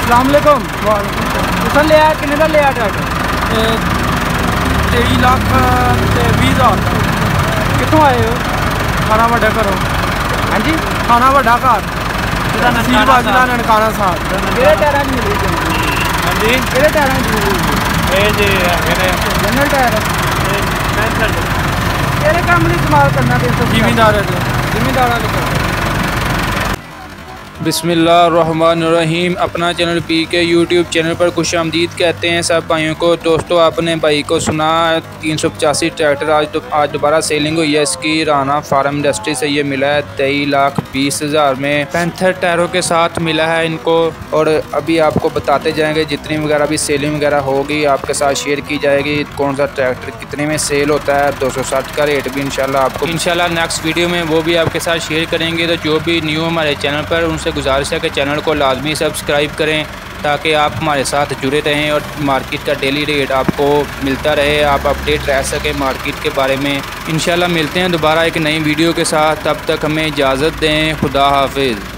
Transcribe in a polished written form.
अस्सलाम वालेकुम। तुसां लिया किन्ने दा लिया ट्रैक्टर? 23,20,000। कित्थों आए हो? थाना वड्डा घरों। हाँ जी, थाना वड्डा घर तहसील बाजिला ननकाना साहब। केह्ड़े टायरां च मिली तुसें? हाँ जी, केह्ड़े टायरां च मिली? ये जी जनरल टायर। केह्ड़े कम्म च इस्तेमाल करना तुसें? जिमींदार जिमींदार वाले कम्म। बिस्मिल्लाहिर्रहमानिर्रहीम। अपना चैनल पीके यूट्यूब चैनल पर खुशामदीद कहते हैं सब भाइयों को। दोस्तों, आपने भाई को सुना 385 ट्रैक्टर आज दोबारा सेलिंग हुई है इसकी। राना फार्म इंडस्ट्री से ये मिला है 23,20,000 में। पैंथर टायरों के साथ मिला है इनको। और अभी आपको बताते जाएंगे जितनी वगैरह भी सेलिंग वगैरह होगी आपके साथ शेयर की जाएगी। कौन सा ट्रैक्टर कितने में सेल होता है, 260 का रेट भी इंशाल्लाह आपको नेक्स्ट वीडियो में वो भी आपके साथ शेयर करेंगे। तो जो भी न्यू हमारे चैनल पर उनसे गुजारिश है कि चैनल को लाजमी सब्सक्राइब करें ताकि आप हमारे साथ जुड़े रहें और मार्केट का डेली रेट आपको मिलता रहे, आप अपडेट रह सकें मार्केट के बारे में। इंशाल्लाह मिलते हैं दोबारा एक नई वीडियो के साथ। तब तक हमें इजाज़त दें। खुदा हाफिज़।